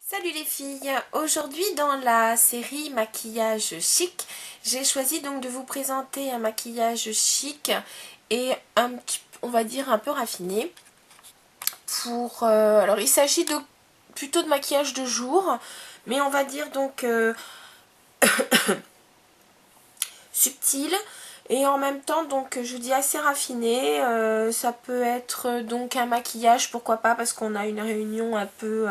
Salut les filles, aujourd'hui dans la série maquillage chic, j'ai choisi donc de vous présenter un maquillage chic et un petit, on va dire un peu raffiné. Alors il s'agit plutôt de maquillage de jour, mais on va dire donc subtil et en même temps donc je dis assez raffiné. Ça peut être donc un maquillage, pourquoi pas, parce qu'on a une réunion un peu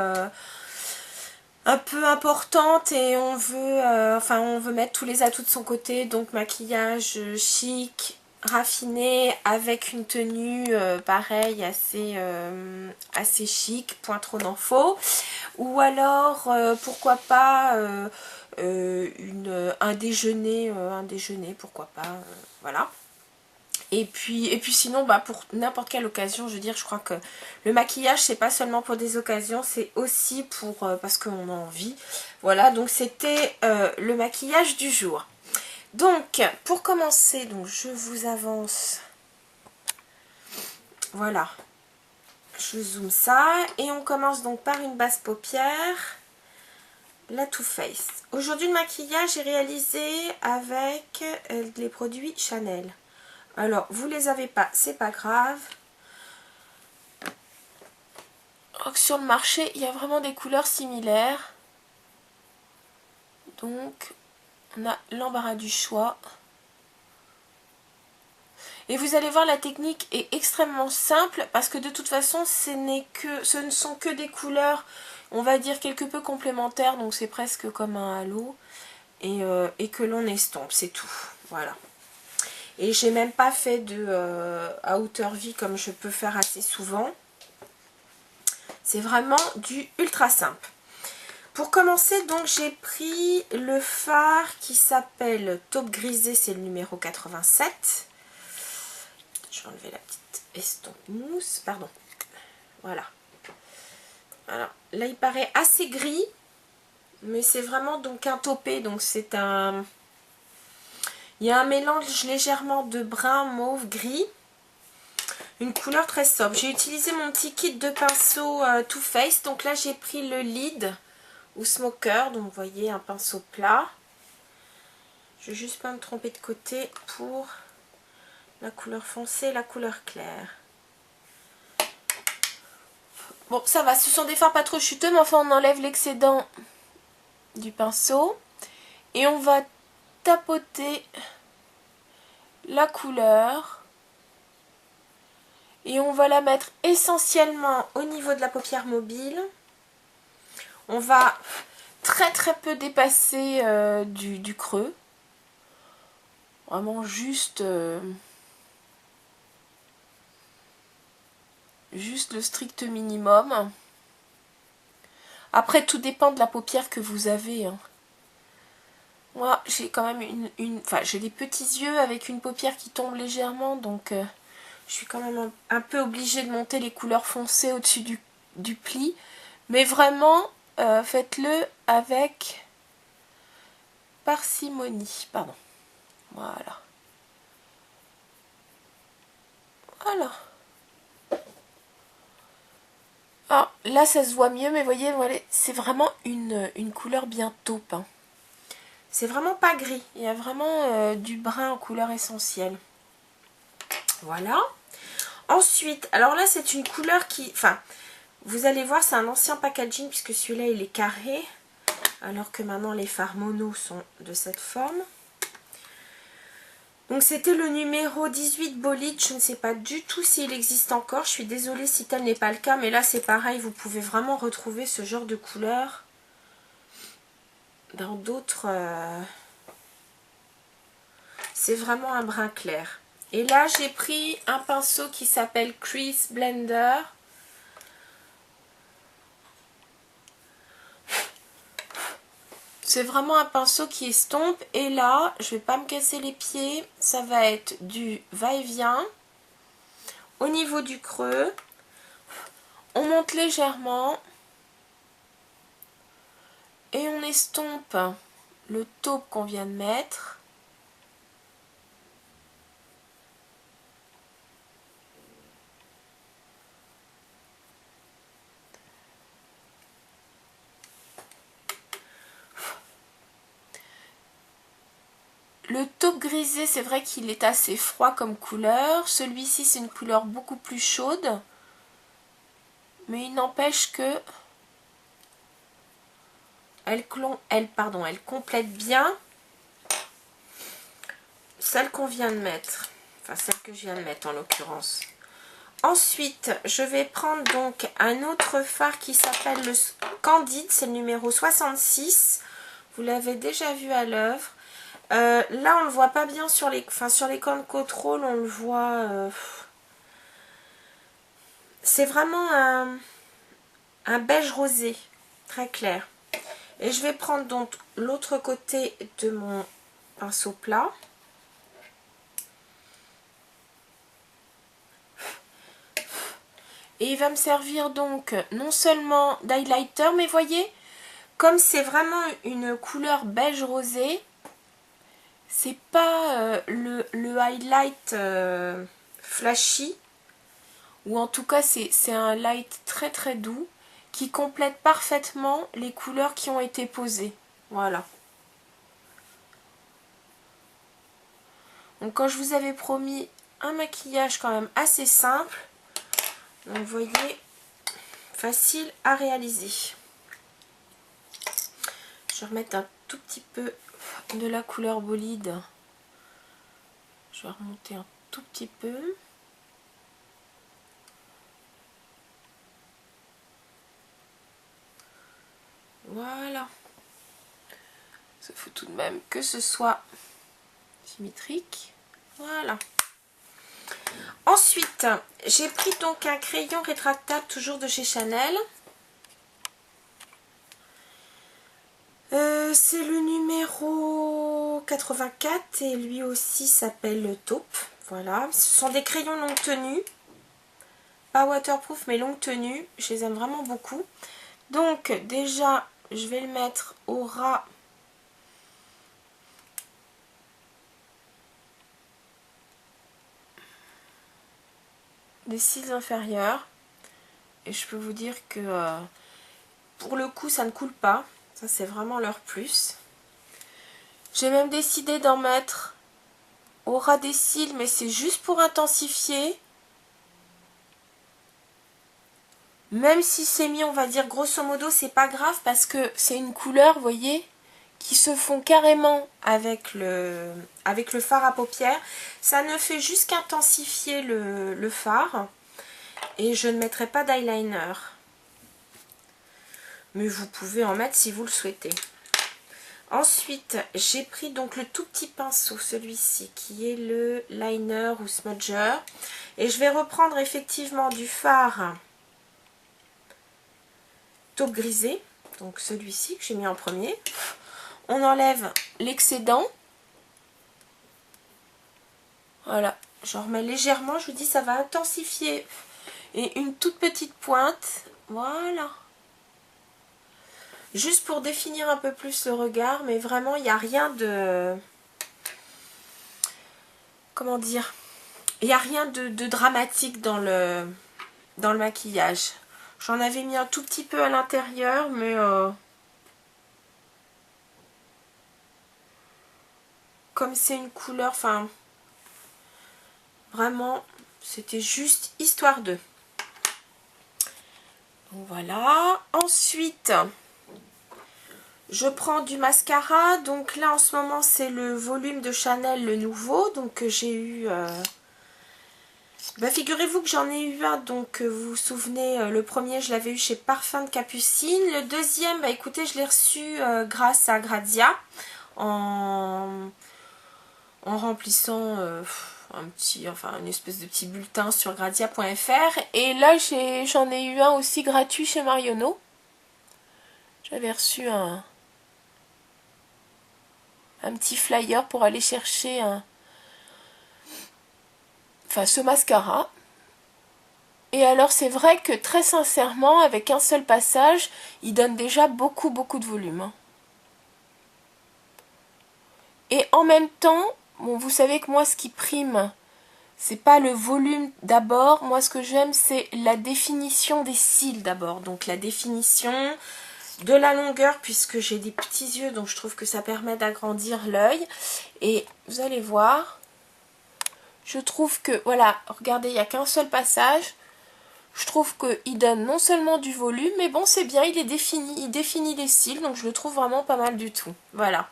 importante et on veut on veut mettre tous les atouts de son côté, donc maquillage chic, raffiné, avec une tenue pareil assez chic, point trop n'en faut, ou alors pourquoi pas un déjeuner, pourquoi pas, voilà. Et puis sinon, bah, pour n'importe quelle occasion, je veux dire, je crois que le maquillage, c'est pas seulement pour des occasions, c'est aussi pour parce qu'on a envie. Voilà, donc c'était le maquillage du jour. Donc, pour commencer, donc je vous avance. Voilà, je zoome ça. Et on commence donc par une base paupière, la Too Faced. Aujourd'hui, le maquillage est réalisé avec les produits Chanel. Alors, vous les avez pas, c'est pas grave. Sur le marché, il y a vraiment des couleurs similaires. Donc, on a l'embarras du choix. Et vous allez voir, la technique est extrêmement simple parce que de toute façon, ce ne sont que des couleurs, on va dire, quelque peu complémentaires. Donc, c'est presque comme un halo. Et que l'on estompe, c'est tout. Voilà. Et j'ai même pas fait de outer V comme je peux faire assez souvent. C'est vraiment du ultra simple. Pour commencer, donc j'ai pris le fard qui s'appelle Taupe Grisée, c'est le numéro 87. Je vais enlever la petite estompe mousse, pardon. Voilà. Alors là, il paraît assez gris, mais c'est vraiment donc un taupé, donc c'est un... Il y a un mélange légèrement de brun, mauve, gris. Une couleur très sobre. J'ai utilisé mon petit kit de pinceau Too Faced. Donc là, j'ai pris le Lead ou Smoker. Donc vous voyez, un pinceau plat. Je vais juste pas me tromper de côté pour la couleur foncée et la couleur claire. Bon, ça va. Ce sont des fards pas trop chuteux, mais enfin, on enlève l'excédent du pinceau. Et on va tapoter la couleur. Et on va la mettre essentiellement au niveau de la paupière mobile. On va très peu dépasser du creux. Vraiment juste le strict minimum. Après, tout dépend de la paupière que vous avez. Hein. Moi, j'ai quand même j'ai des petits yeux avec une paupière qui tombe légèrement, donc je suis quand même un peu obligée de monter les couleurs foncées au-dessus du pli. Mais vraiment, faites-le avec parcimonie. Pardon. Voilà. Voilà. Alors, là, ça se voit mieux, mais voyez, voilà, c'est vraiment une couleur bien taupe. Hein. C'est vraiment pas gris. Il y a vraiment du brun en couleur essentielle. Voilà. Ensuite, alors là, c'est une couleur qui... Enfin, vous allez voir, c'est un ancien packaging puisque celui-là, il est carré. Alors que maintenant, les fards mono sont de cette forme. Donc, c'était le numéro 18 Bolide. Je ne sais pas du tout s'il existe encore. Je suis désolée si tel n'est pas le cas. Mais là, c'est pareil. Vous pouvez vraiment retrouver ce genre de couleur dans d'autres... C'est vraiment un brun clair. Et là, j'ai pris un pinceau qui s'appelle Crease Blender. C'est vraiment un pinceau qui estompe. Et là, je vais pas me casser les pieds. Ça va être du va-et-vient. Au niveau du creux, on monte légèrement. Et on estompe le taupe qu'on vient de mettre. Le taupe grisé, c'est vrai qu'il est assez froid comme couleur. Celui-ci, c'est une couleur beaucoup plus chaude. Mais il n'empêche que elle complète bien celle qu'on vient de mettre. Enfin, celle que je viens de mettre en l'occurrence. Ensuite, je vais prendre donc un autre fard qui s'appelle le Candide. C'est le numéro 66. Vous l'avez déjà vu à l'œuvre. Là, on ne le voit pas bien sur les cornes côte-rôle. On le voit... c'est vraiment un beige rosé. Très clair. Et je vais prendre donc l'autre côté de mon pinceau plat. Et il va me servir donc non seulement d'highlighter, mais voyez, comme c'est vraiment une couleur beige rosé, c'est pas le highlight flashy, ou en tout cas c'est un light très très doux qui complète parfaitement les couleurs qui ont été posées. Voilà. Donc quand je vous avais promis un maquillage quand même assez simple, donc vous voyez, facile à réaliser. Je vais remettre un tout petit peu de la couleur bolide. Je vais remonter un tout petit peu. Voilà. Il faut tout de même que ce soit symétrique. Voilà. Ensuite, j'ai pris donc un crayon rétractable, toujours de chez Chanel. C'est le numéro 84 et lui aussi s'appelle Taupe. Voilà, ce sont des crayons longue tenue. Pas waterproof mais longue tenue. Je les aime vraiment beaucoup. Donc déjà, je vais le mettre au ras des cils inférieurs. Et je peux vous dire que pour le coup, ça ne coule pas. Ça, c'est vraiment leur plus. J'ai même décidé d'en mettre au ras des cils, mais c'est juste pour intensifier. Même si c'est mis, on va dire, grosso modo, c'est pas grave parce que c'est une couleur, vous voyez, qui se fond carrément avec le fard à paupières. Ça ne fait juste qu'intensifier le fard. Et je ne mettrai pas d'eyeliner. Mais vous pouvez en mettre si vous le souhaitez. Ensuite, j'ai pris donc le tout petit pinceau, celui-ci, qui est le liner ou smudger. Et je vais reprendre effectivement du fard taupe grisé. Donc celui-ci que j'ai mis en premier. On enlève l'excédent. Voilà, j'en remets légèrement. Je vous dis, ça va intensifier. Et une toute petite pointe. Voilà. Juste pour définir un peu plus le regard, mais vraiment, il n'y a rien de... Comment dire? Il n'y a rien de dramatique dans le maquillage. J'en avais mis un tout petit peu à l'intérieur, mais... comme c'est une couleur, enfin... Vraiment, c'était juste histoire de... Donc voilà. Ensuite... je prends du mascara, donc là en ce moment c'est le volume de Chanel, le nouveau, donc j'ai eu... figurez-vous que j'en ai eu un, donc vous vous souvenez, le premier je l'avais eu chez Parfum de Capucine, le deuxième, écoutez, je l'ai reçu grâce à Grazia, en remplissant une espèce de petit bulletin sur grazia.fr, et là j'en ai eu un aussi gratuit chez Marionneau. J'avais reçu un petit flyer pour aller chercher ce mascara. Et alors c'est vrai que très sincèrement, avec un seul passage, il donne déjà beaucoup de volume. Et en même temps, bon, vous savez que moi ce qui prime, c'est pas le volume d'abord. Moi ce que j'aime, c'est la définition des cils d'abord. Donc la définition, de la longueur puisque j'ai des petits yeux, donc je trouve que ça permet d'agrandir l'œil. Et vous allez voir, je trouve que, voilà, regardez, il n'y a qu'un seul passage. Je trouve qu'il donne non seulement du volume, mais bon, c'est bien, il est défini, il définit les cils, donc je le trouve vraiment pas mal du tout. Voilà.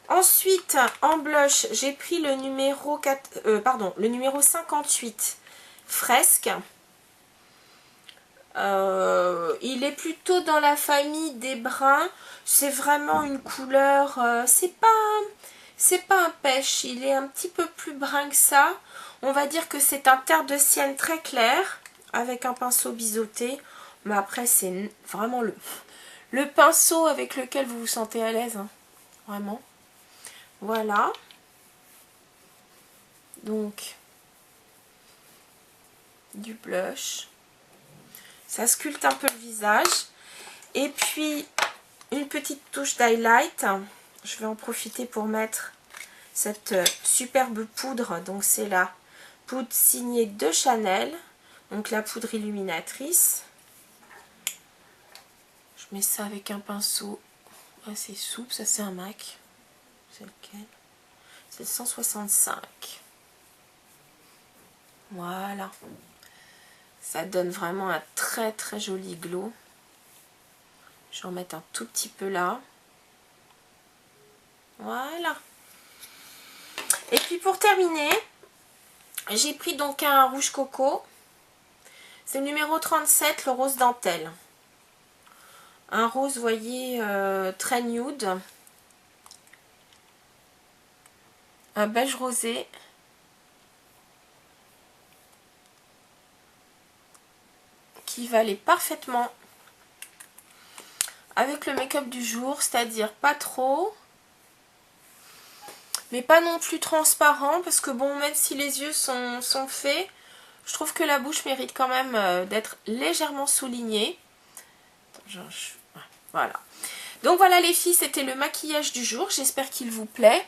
Ensuite, en blush, j'ai pris le numéro 58, Fresque. Il est plutôt dans la famille des bruns. C'est vraiment une couleur, c'est pas un pêche, il est un petit peu plus brun que ça. On va dire que c'est un terre de sienne très clair, avec un pinceau biseauté. Mais après, c'est vraiment le pinceau avec lequel vous vous sentez à l'aise, hein. Vraiment. Voilà. Donc, du blush. Ça sculpte un peu le visage. Et puis, une petite touche d'highlight. Je vais en profiter pour mettre cette superbe poudre. Donc, c'est la poudre signée de Chanel. Donc, la poudre illuminatrice. Je mets ça avec un pinceau assez souple. Ça, c'est un MAC. C'est lequel? C'est le 165. Voilà. Ça donne vraiment un très très joli glow. Je vais en mettre un tout petit peu là. Voilà. Et puis pour terminer, j'ai pris donc un rouge coco. C'est le numéro 37, le rose dentelle. Un rose, vous voyez, très nude. Un beige rosé. Qui va aller parfaitement avec le make-up du jour, c'est-à-dire pas trop, mais pas non plus transparent, parce que bon, même si les yeux sont faits, je trouve que la bouche mérite quand même d'être légèrement soulignée. Voilà. Donc voilà les filles, c'était le maquillage du jour, j'espère qu'il vous plaît.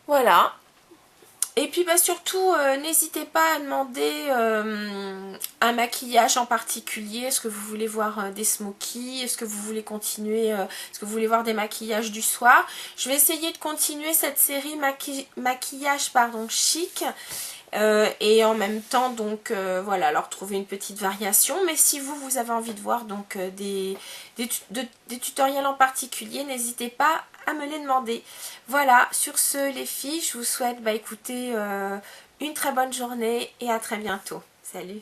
Voilà. Et puis bah, surtout, n'hésitez pas à demander un maquillage en particulier. Est-ce que vous voulez voir des smokies? Est-ce que vous voulez continuer? Est-ce que vous voulez voir des maquillages du soir? Je vais essayer de continuer cette série maquillage chic. Et en même temps, donc voilà, leur trouver une petite variation. Mais si vous avez envie de voir donc des tutoriels en particulier, n'hésitez pas à me les demander. Voilà, sur ce les filles, je vous souhaite écoutez, une très bonne journée et à très bientôt. Salut!